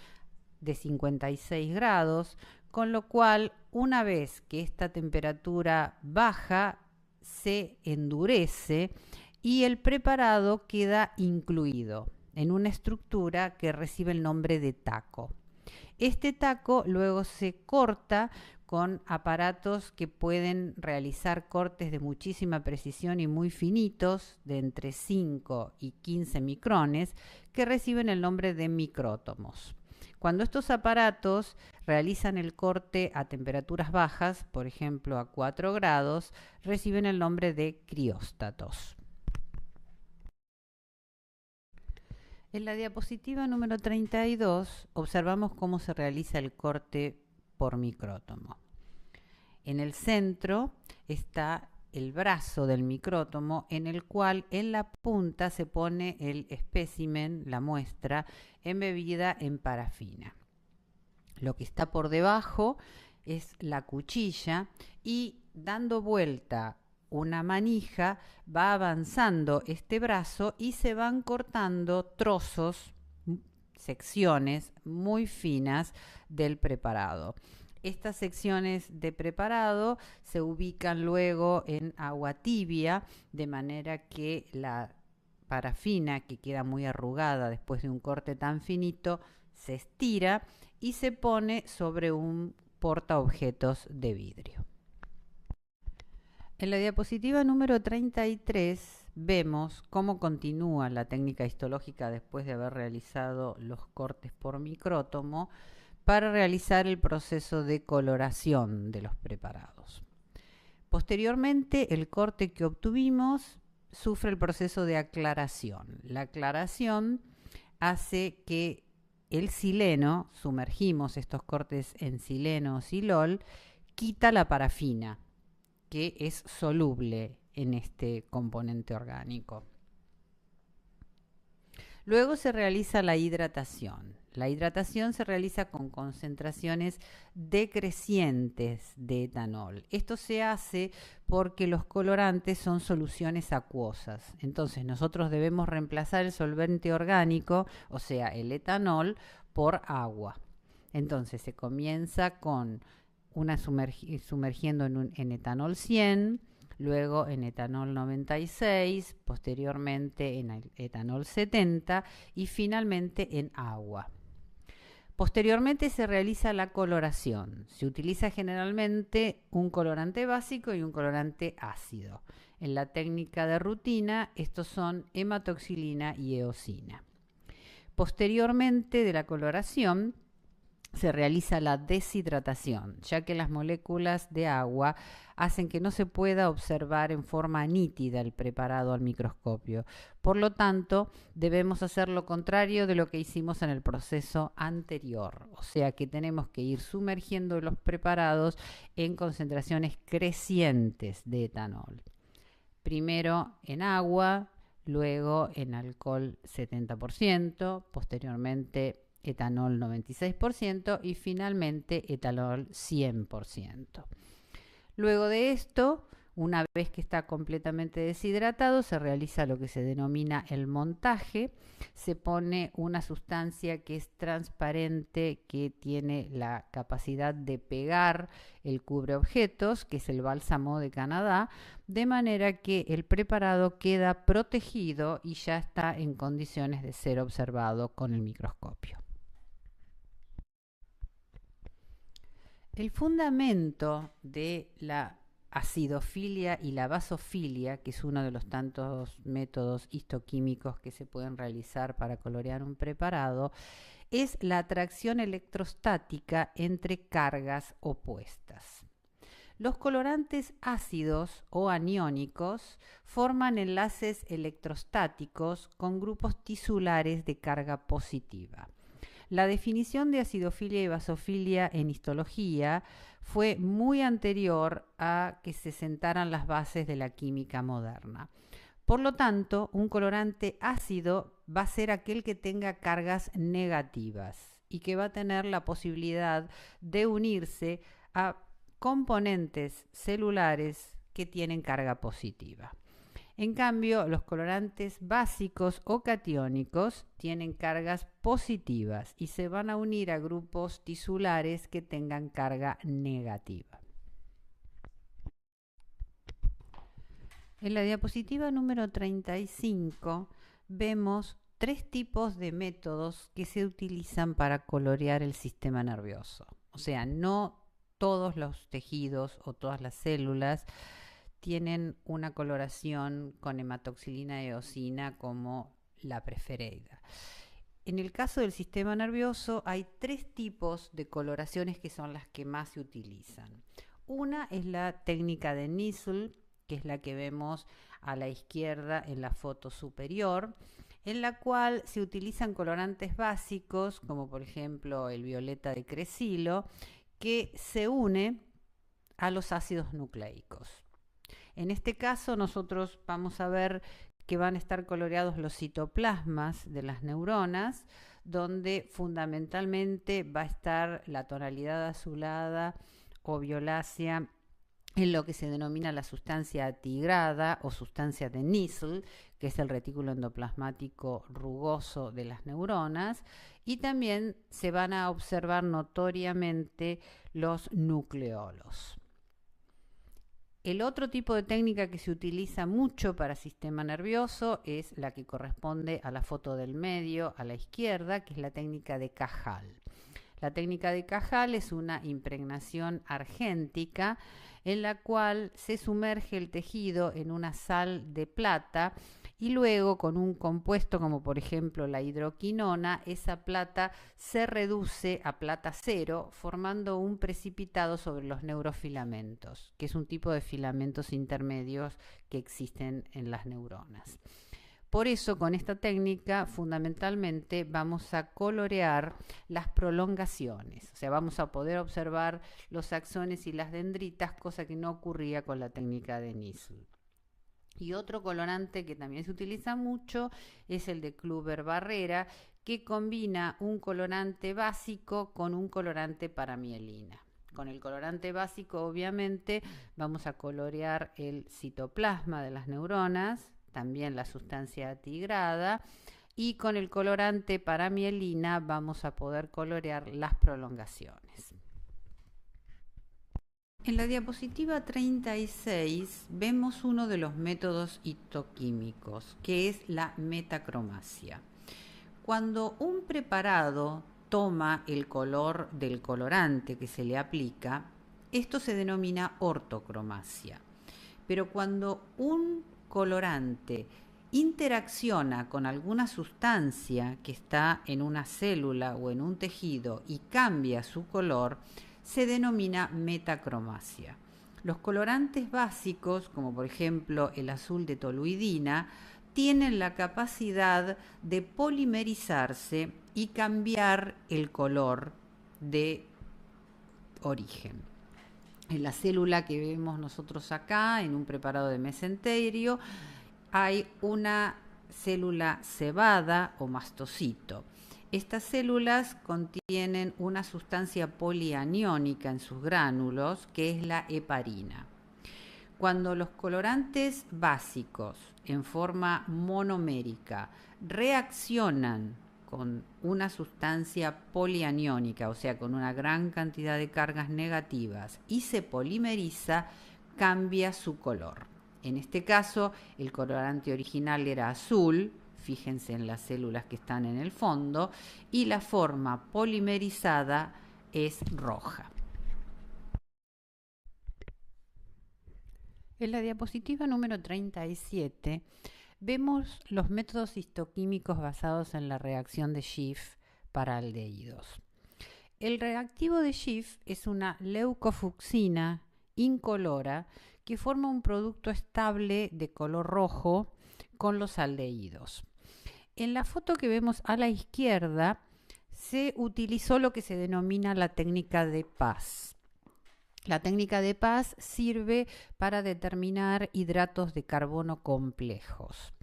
de 56 grados, con lo cual una vez que esta temperatura baja, se endurece y el preparado queda incluido en una estructura que recibe el nombre de taco. Este taco luego se corta con aparatos que pueden realizar cortes de muchísima precisión y muy finitos, de entre 5 y 15 micrones, que reciben el nombre de micrótomos. Cuando estos aparatos realizan el corte a temperaturas bajas, por ejemplo a 4 grados, reciben el nombre de crióstatos. En la diapositiva número 32 observamos cómo se realiza el corte por micrótomo. En el centro está el brazo del micrótomo, en el cual en la punta se pone el espécimen, la muestra, embebida en parafina. Lo que está por debajo es la cuchilla y dando vuelta una manija va avanzando este brazo y se van cortando trozos, secciones muy finas del preparado. Estas secciones de preparado se ubican luego en agua tibia, de manera que la parafina, que queda muy arrugada después de un corte tan finito, se estira y se pone sobre un portaobjetos de vidrio. En la diapositiva número 33 vemos cómo continúa la técnica histológica después de haber realizado los cortes por micrótomo para realizar el proceso de coloración de los preparados. Posteriormente, el corte que obtuvimos sufre el proceso de aclaración. La aclaración hace que el sileno, sumergimos estos cortes en sileno o silol, quita la parafina, que es soluble en este componente orgánico. Luego se realiza la hidratación. La hidratación se realiza con concentraciones decrecientes de etanol. Esto se hace porque los colorantes son soluciones acuosas. Entonces nosotros debemos reemplazar el solvente orgánico, o sea, el etanol, por agua. Entonces se comienza con sumergiendo en etanol 100, luego en etanol 96, posteriormente en etanol 70 y finalmente en agua. Posteriormente se realiza la coloración. Se utiliza generalmente un colorante básico y un colorante ácido. En la técnica de rutina, estos son hematoxilina y eosina. Posteriormente de la coloración, se realiza la deshidratación, ya que las moléculas de agua hacen que no se pueda observar en forma nítida el preparado al microscopio. Por lo tanto, debemos hacer lo contrario de lo que hicimos en el proceso anterior, o sea que tenemos que ir sumergiendo los preparados en concentraciones crecientes de etanol. Primero en agua, luego en alcohol 70%, posteriormente etanol 96% y finalmente etanol 100%. Luego de esto, una vez que está completamente deshidratado, se realiza lo que se denomina el montaje. Se pone una sustancia que es transparente, que tiene la capacidad de pegar el cubreobjetos, que es el bálsamo de Canadá, de manera que el preparado queda protegido y ya está en condiciones de ser observado con el microscopio. El fundamento de la acidofilia y la basofilia, que es uno de los tantos métodos histoquímicos que se pueden realizar para colorear un preparado, es la atracción electrostática entre cargas opuestas. Los colorantes ácidos o aniónicos forman enlaces electrostáticos con grupos tisulares de carga positiva. La definición de acidofilia y basofilia en histología fue muy anterior a que se sentaran las bases de la química moderna. Por lo tanto, un colorante ácido va a ser aquel que tenga cargas negativas y que va a tener la posibilidad de unirse a componentes celulares que tienen carga positiva. En cambio, los colorantes básicos o catiónicos tienen cargas positivas y se van a unir a grupos tisulares que tengan carga negativa. En la diapositiva número 35 vemos tres tipos de métodos que se utilizan para colorear el sistema nervioso. O sea, no todos los tejidos o todas las células tienen una coloración con hematoxilina e eosina como la preferida. En el caso del sistema nervioso hay tres tipos de coloraciones que son las que más se utilizan. Una es la técnica de Nissl, que es la que vemos a la izquierda en la foto superior, en la cual se utilizan colorantes básicos, como por ejemplo el violeta de Cresilo, que se une a los ácidos nucleicos. En este caso nosotros vamos a ver que van a estar coloreados los citoplasmas de las neuronas, donde fundamentalmente va a estar la tonalidad azulada o violácea en lo que se denomina la sustancia atigrada o sustancia de Nissl, que es el retículo endoplasmático rugoso de las neuronas, y también se van a observar notoriamente los nucleolos. El otro tipo de técnica que se utiliza mucho para sistema nervioso es la que corresponde a la foto del medio, a la izquierda, que es la técnica de Cajal. La técnica de Cajal es una impregnación argéntica en la cual se sumerge el tejido en una sal de plata y luego con un compuesto como por ejemplo la hidroquinona, esa plata se reduce a plata cero formando un precipitado sobre los neurofilamentos, que es un tipo de filamentos intermedios que existen en las neuronas. Por eso, con esta técnica, fundamentalmente vamos a colorear las prolongaciones. O sea, vamos a poder observar los axones y las dendritas, cosa que no ocurría con la técnica de Nissl. Y otro colorante que también se utiliza mucho es el de Kluber-Barrera, que combina un colorante básico con un colorante para mielina. Con el colorante básico, obviamente, vamos a colorear el citoplasma de las neuronas, también la sustancia tigrada, y con el colorante para mielina vamos a poder colorear las prolongaciones. En la diapositiva 36 vemos uno de los métodos histoquímicos, que es la metacromacia. Cuando un preparado toma el color del colorante que se le aplica, esto se denomina ortocromacia. Pero cuando un colorante interacciona con alguna sustancia que está en una célula o en un tejido y cambia su color, se denomina metacromacia. Los colorantes básicos, como por ejemplo el azul de toluidina, tienen la capacidad de polimerizarse y cambiar el color de origen. En la célula que vemos nosotros acá, en un preparado de mesenterio, hay una célula cebada o mastocito. Estas células contienen una sustancia polianiónica en sus gránulos, que es la heparina. Cuando los colorantes básicos en forma monomérica reaccionan con una sustancia polianiónica, o sea, con una gran cantidad de cargas negativas, y se polimeriza, cambia su color. En este caso, el colorante original era azul, fíjense en las células que están en el fondo, y la forma polimerizada es roja. En la diapositiva número 37 vemos los métodos histoquímicos basados en la reacción de Schiff para aldehídos. El reactivo de Schiff es una leucofucsina incolora que forma un producto estable de color rojo con los aldehídos. En la foto que vemos a la izquierda se utilizó lo que se denomina la técnica de Paz. La técnica de Paz sirve para determinar hidratos de carbono complejos.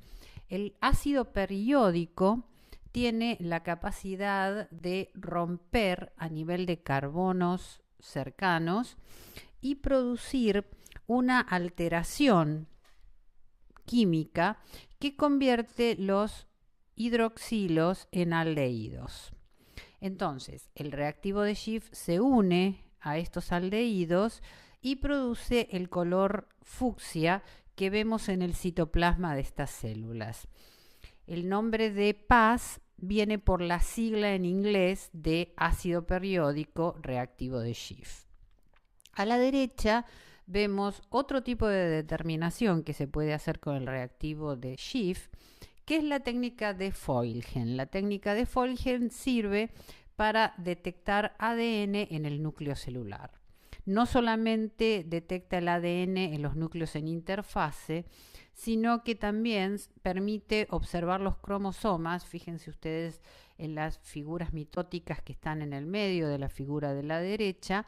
El ácido periódico tiene la capacidad de romper a nivel de carbonos cercanos y producir una alteración química que convierte los hidroxilos en aldehídos. Entonces, el reactivo de Schiff se une a estos aldehídos y produce el color fucsia que vemos en el citoplasma de estas células. El nombre de Paz viene por la sigla en inglés de ácido periódico reactivo de Schiff. A la derecha vemos otro tipo de determinación que se puede hacer con el reactivo de Schiff, que es la técnica de Feulgen. La técnica de Feulgen sirve para detectar ADN en el núcleo celular. No solamente detecta el ADN en los núcleos en interfase, sino que también permite observar los cromosomas. Fíjense ustedes en las figuras mitóticas que están en el medio de la figura de la derecha,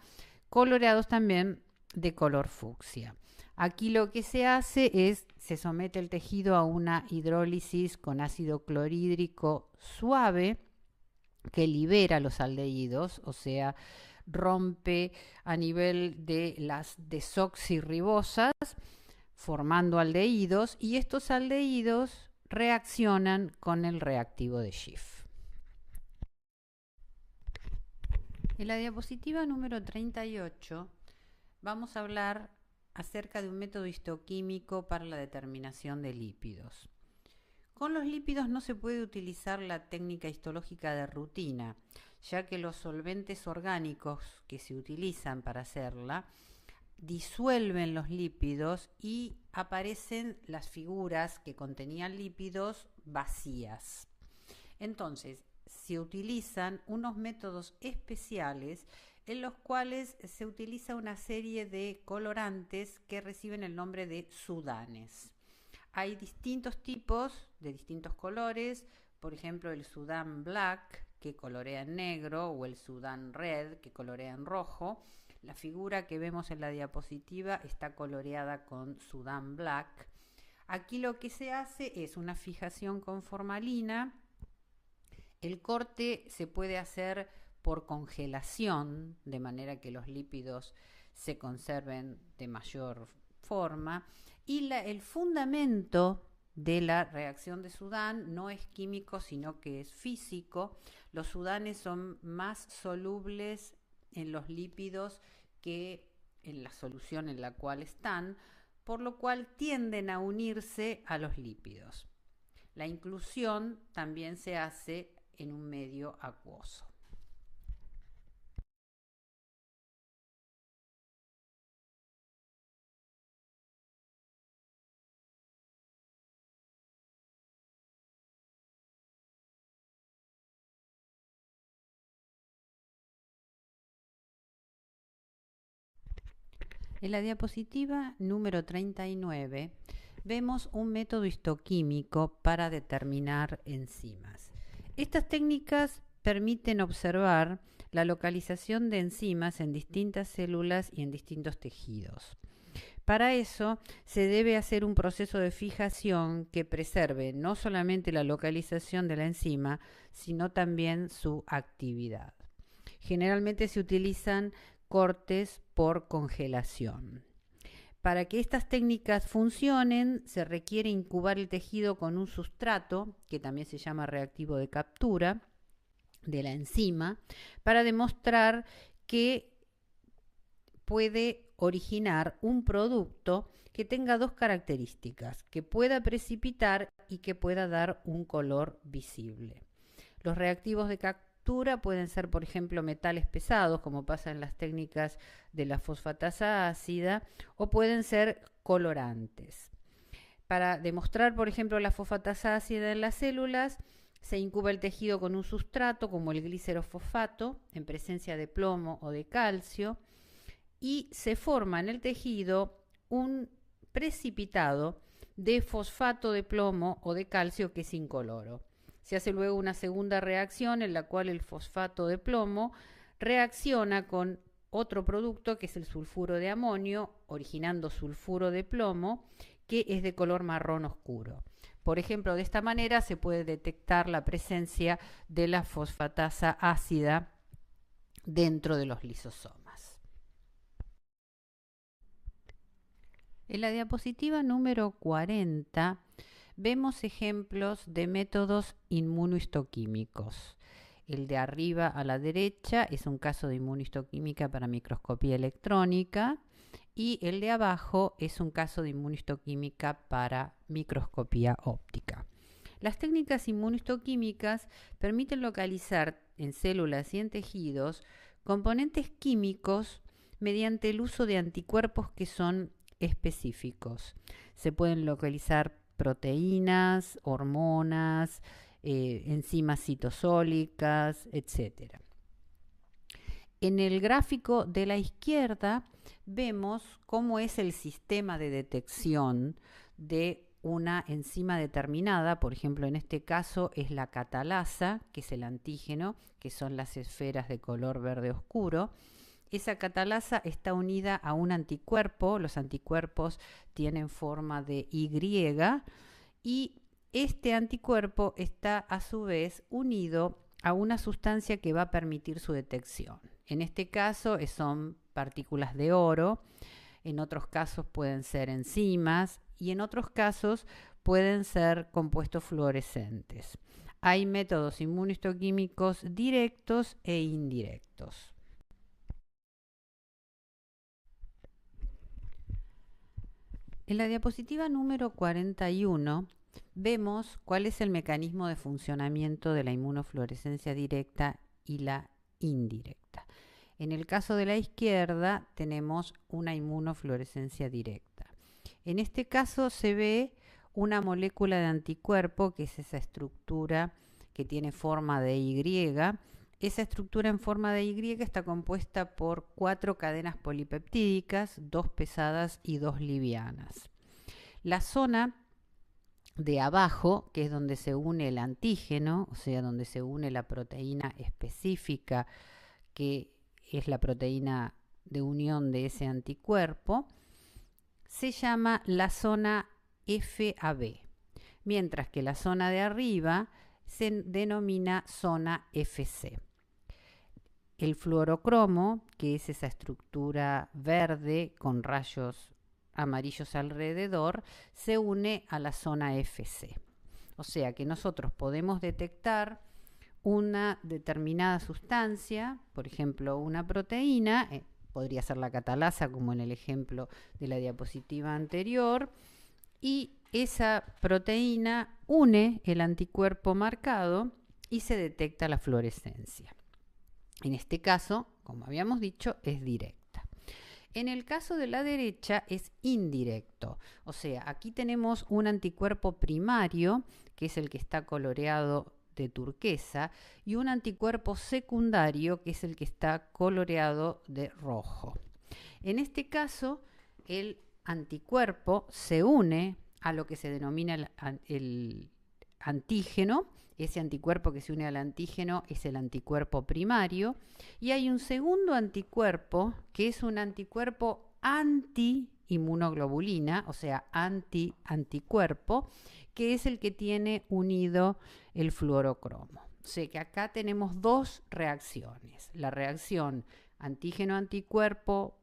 coloreados también de color fucsia. Aquí lo que se hace es, se somete el tejido a una hidrólisis con ácido clorhídrico suave que libera los aldehídos, o sea, rompe a nivel de las desoxirribosas, formando aldehídos, y estos aldehídos reaccionan con el reactivo de Schiff. En la diapositiva número 38 vamos a hablar acerca de un método histoquímico para la determinación de lípidos. Con los lípidos no se puede utilizar la técnica histológica de rutina, ya que los solventes orgánicos que se utilizan para hacerla disuelven los lípidos y aparecen las figuras que contenían lípidos vacías. Entonces, se utilizan unos métodos especiales en los cuales se utiliza una serie de colorantes que reciben el nombre de sudanes. Hay distintos tipos de distintos colores, por ejemplo el Sudán Black, que colorea en negro, o el Sudán Red, que colorea en rojo. La figura que vemos en la diapositiva está coloreada con Sudán Black. Aquí lo que se hace es una fijación con formalina. El corte se puede hacer por congelación, de manera que los lípidos se conserven de mayor forma. Y el fundamento de la reacción de Sudán no es químico, sino que es físico. Los sudanes son más solubles en los lípidos que en la solución en la cual están, por lo cual tienden a unirse a los lípidos. La inclusión también se hace en un medio acuoso. En la diapositiva número 39 vemos un método histoquímico para determinar enzimas. Estas técnicas permiten observar la localización de enzimas en distintas células y en distintos tejidos. Para eso se debe hacer un proceso de fijación que preserve no solamente la localización de la enzima, sino también su actividad. Generalmente se utilizan cortes por congelación. Para que estas técnicas funcionen, se requiere incubar el tejido con un sustrato, que también se llama reactivo de captura, de la enzima, para demostrar que puede originar un producto que tenga dos características, que pueda precipitar y que pueda dar un color visible. Los reactivos de captura pueden ser, por ejemplo, metales pesados, como pasa en las técnicas de la fosfatasa ácida, o pueden ser colorantes. Para demostrar, por ejemplo, la fosfatasa ácida en las células, se incuba el tejido con un sustrato como el glicerofosfato en presencia de plomo o de calcio, y se forma en el tejido un precipitado de fosfato de plomo o de calcio que es incoloro. Se hace luego una segunda reacción en la cual el fosfato de plomo reacciona con otro producto que es el sulfuro de amonio, originando sulfuro de plomo, que es de color marrón oscuro. Por ejemplo, de esta manera se puede detectar la presencia de la fosfatasa ácida dentro de los lisosomas. En la diapositiva número 40 vemos ejemplos de métodos inmunohistoquímicos. El de arriba a la derecha es un caso de inmunohistoquímica para microscopía electrónica y el de abajo es un caso de inmunohistoquímica para microscopía óptica. Las técnicas inmunohistoquímicas permiten localizar en células y en tejidos componentes químicos mediante el uso de anticuerpos que son específicos. Se pueden localizar proteínas, hormonas, enzimas citosólicas, etc. En el gráfico de la izquierda vemos cómo es el sistema de detección de una enzima determinada. Por ejemplo, en este caso es la catalasa, que es el antígeno, que son las esferas de color verde oscuro. Esa catalasa está unida a un anticuerpo. Los anticuerpos tienen forma de Y y este anticuerpo está a su vez unido a una sustancia que va a permitir su detección. En este caso son partículas de oro, en otros casos pueden ser enzimas y en otros casos pueden ser compuestos fluorescentes. Hay métodos inmunohistoquímicos directos e indirectos. En la diapositiva número 41 vemos cuál es el mecanismo de funcionamiento de la inmunofluorescencia directa y la indirecta. En el caso de la izquierda tenemos una inmunofluorescencia directa. En este caso se ve una molécula de anticuerpo, que es esa estructura que tiene forma de Y. Esa estructura en forma de Y está compuesta por 4 cadenas polipeptídicas, 2 pesadas y 2 livianas. La zona de abajo, que es donde se une el antígeno, o sea, donde se une la proteína específica, que es la proteína de unión de ese anticuerpo, se llama la zona FAB, mientras que la zona de arriba se denomina zona FC. El fluorocromo, que es esa estructura verde con rayos amarillos alrededor, se une a la zona FC. O sea que nosotros podemos detectar una determinada sustancia, por ejemplo una proteína, podría ser la catalasa como en el ejemplo de la diapositiva anterior, y esa proteína une el anticuerpo marcado y se detecta la fluorescencia. En este caso, como habíamos dicho, es directa. En el caso de la derecha es indirecto, o sea, aquí tenemos un anticuerpo primario, que es el que está coloreado de turquesa, y un anticuerpo secundario, que es el que está coloreado de rojo. En este caso, el anticuerpo se une a lo que se denomina el antígeno. Ese anticuerpo que se une al antígeno es el anticuerpo primario, y hay un segundo anticuerpo que es un anticuerpo anti-inmunoglobulina, o sea, anticuerpo, que es el que tiene unido el fluorocromo. O sea que acá tenemos 2 reacciones: la reacción antígeno-anticuerpo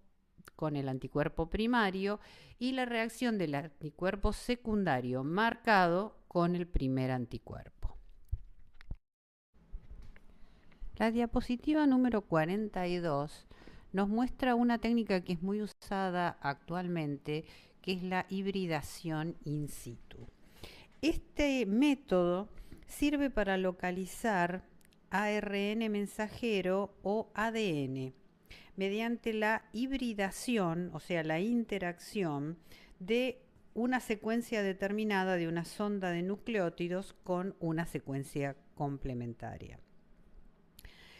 con el anticuerpo primario y la reacción del anticuerpo secundario marcado con el primer anticuerpo. La diapositiva número 42 nos muestra una técnica que es muy usada actualmente, que es la hibridación in situ. Este método sirve para localizar ARN mensajero o ADN mediante la hibridación, o sea, la interacción de una secuencia determinada de una sonda de nucleótidos con una secuencia complementaria.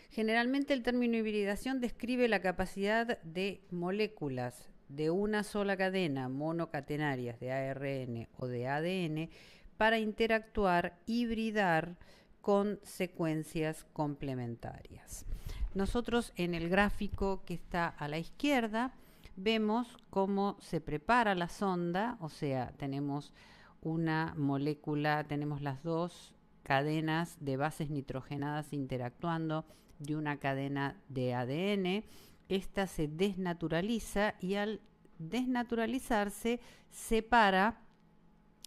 Generalmente el término hibridación describe la capacidad de moléculas de una sola cadena monocatenarias de ARN o de ADN para interactuar, hibridar con secuencias complementarias. Nosotros en el gráfico que está a la izquierda vemos cómo se prepara la sonda, o sea, tenemos una molécula, tenemos las 2 cadenas de bases nitrogenadas interactuando de una cadena de ADN. Esta se desnaturaliza y al desnaturalizarse separa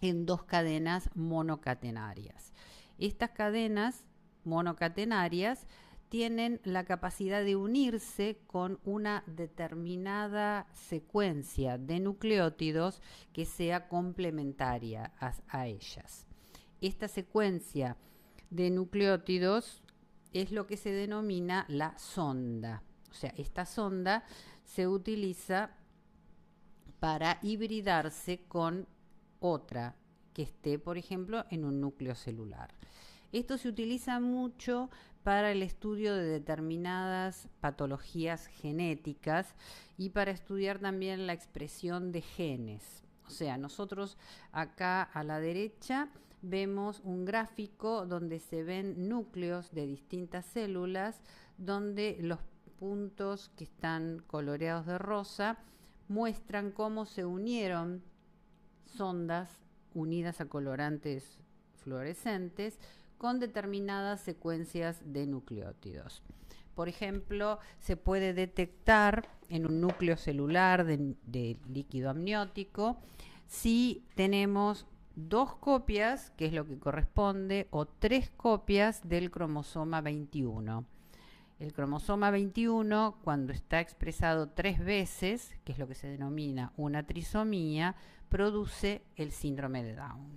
en 2 cadenas monocatenarias. Estas cadenas monocatenarias tienen la capacidad de unirse con una determinada secuencia de nucleótidos que sea complementaria a ellas. Esta secuencia de nucleótidos es lo que se denomina la sonda. O sea, esta sonda se utiliza para hibridarse con otra que esté, por ejemplo, en un núcleo celular. Esto se utiliza mucho para el estudio de determinadas patologías genéticas y para estudiar también la expresión de genes. O sea, nosotros acá a la derecha vemos un gráfico donde se ven núcleos de distintas células, donde los puntos que están coloreados de rosa muestran cómo se unieron sondas unidas a colorantes fluorescentes con determinadas secuencias de nucleótidos. Por ejemplo, se puede detectar en un núcleo celular de líquido amniótico si tenemos 2 copias, que es lo que corresponde, o 3 copias del cromosoma 21. El cromosoma 21, cuando está expresado 3 veces, que es lo que se denomina una trisomía, produce el síndrome de Down.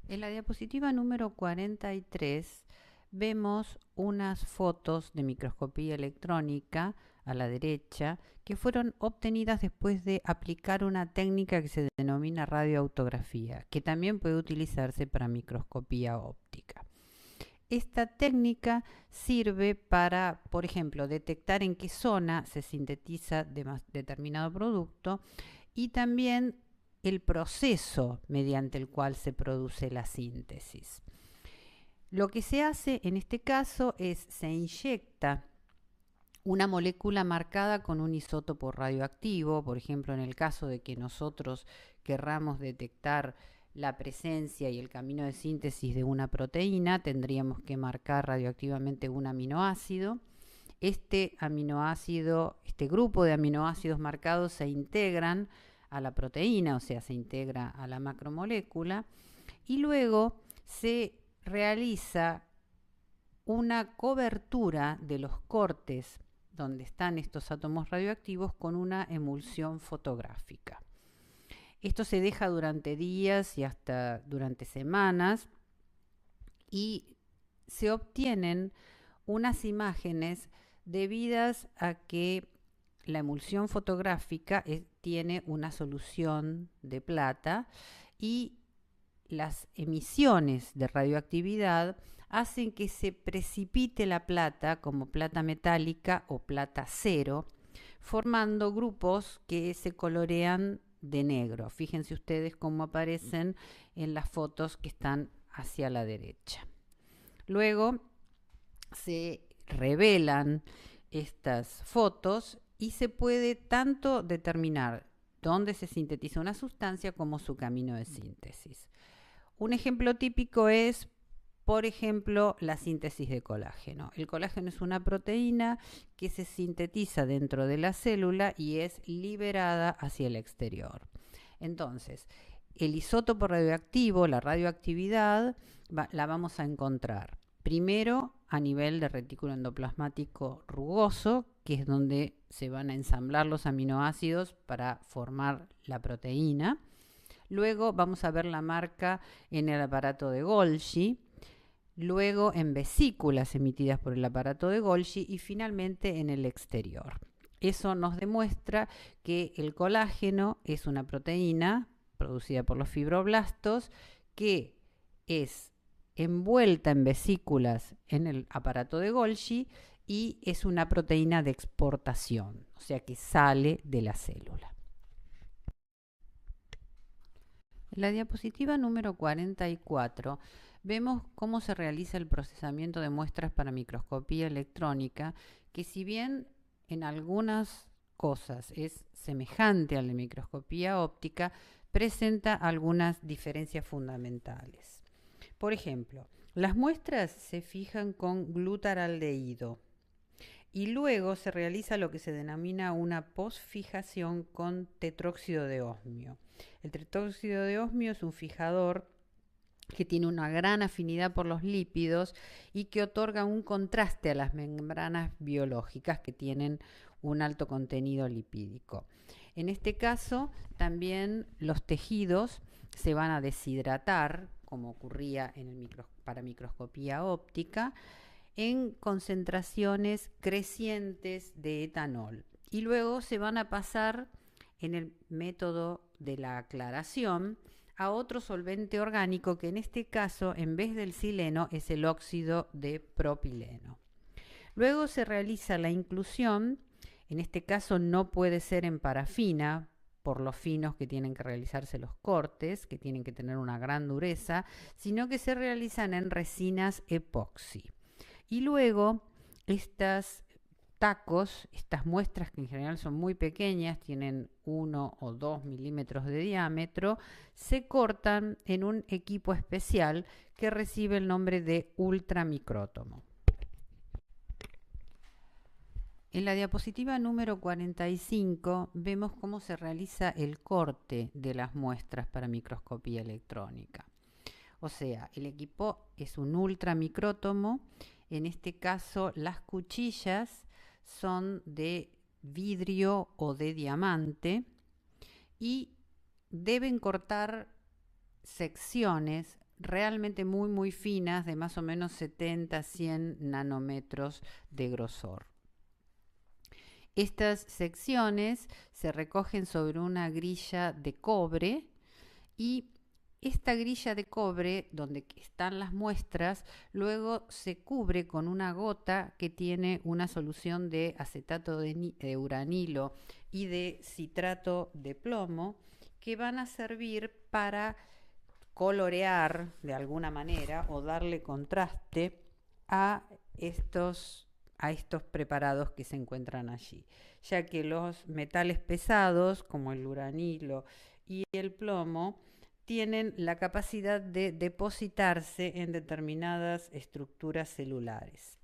En la diapositiva número 43 vemos unas fotos de microscopía electrónica a la derecha que fueron obtenidas después de aplicar una técnica que se denomina radioautografía, que también puede utilizarse para microscopía óptica. Esta técnica sirve para, por ejemplo, detectar en qué zona se sintetiza determinado producto y también el proceso mediante el cual se produce la síntesis. Lo que se hace en este caso es se inyecta una molécula marcada con un isótopo radioactivo, por ejemplo, en el caso de que nosotros querramos detectar la presencia y el camino de síntesis de una proteína, tendríamos que marcar radioactivamente un aminoácido. Este aminoácido, este grupo de aminoácidos marcados se integran a la proteína, o sea, se integra a la macromolécula, y luego se realiza una cobertura de los cortes donde están estos átomos radioactivos con una emulsión fotográfica. Esto se deja durante días y hasta durante semanas y se obtienen unas imágenes debidas a que la emulsión fotográfica tiene una solución de plata y las emisiones de radioactividad hacen que se precipite la plata como plata metálica o plata cero, formando grupos que se colorean de negro. Fíjense ustedes cómo aparecen en las fotos que están hacia la derecha. Luego se revelan estas fotos y se puede tanto determinar dónde se sintetiza una sustancia como su camino de síntesis. Un ejemplo típico es, por ejemplo, la síntesis de colágeno. El colágeno es una proteína que se sintetiza dentro de la célula y es liberada hacia el exterior. Entonces, el isótopo radioactivo, la radioactividad, la vamos a encontrar primero a nivel de retículo endoplasmático rugoso, que es donde se van a ensamblar los aminoácidos para formar la proteína. Luego vamos a ver la marca en el aparato de Golgi, luego en vesículas emitidas por el aparato de Golgi y finalmente en el exterior. Eso nos demuestra que el colágeno es una proteína producida por los fibroblastos que es envuelta en vesículas en el aparato de Golgi y es una proteína de exportación, o sea que sale de la célula. En la diapositiva número 44 vemos cómo se realiza el procesamiento de muestras para microscopía electrónica, que si bien en algunas cosas es semejante a la microscopía óptica, presenta algunas diferencias fundamentales. Por ejemplo, las muestras se fijan con glutaraldehído y luego se realiza lo que se denomina una posfijación con tetróxido de osmio. El tetróxido de osmio es un fijador que tiene una gran afinidad por los lípidos y que otorga un contraste a las membranas biológicas que tienen un alto contenido lipídico. En este caso, también los tejidos se van a deshidratar, como ocurría para microscopía óptica, en concentraciones crecientes de etanol. Y luego se van a pasar en el método de la aclaración a otro solvente orgánico que en este caso, en vez del sileno, es el óxido de propileno. Luego se realiza la inclusión, en este caso no puede ser en parafina, por los finos que tienen que realizarse los cortes, que tienen que tener una gran dureza, sino que se realizan en resinas epoxi. Y luego estas tacos, estas muestras que en general son muy pequeñas, tienen 1 o 2 milímetros de diámetro, se cortan en un equipo especial que recibe el nombre de ultramicrótomo. En la diapositiva número 45 vemos cómo se realiza el corte de las muestras para microscopía electrónica. O sea, el equipo es un ultramicrótomo. En este caso, las cuchillas son de vidrio o de diamante y deben cortar secciones realmente muy finas, de más o menos 70 a 100 nanómetros de grosor. Estas secciones se recogen sobre una grilla de cobre y esta grilla de cobre, donde están las muestras, luego se cubre con una gota que tiene una solución de acetato de uranilo y de citrato de plomo, que van a servir para colorear de alguna manera o darle contraste a estos preparados que se encuentran allí, ya que los metales pesados como el uranilo y el plomo tienen la capacidad de depositarse en determinadas estructuras celulares.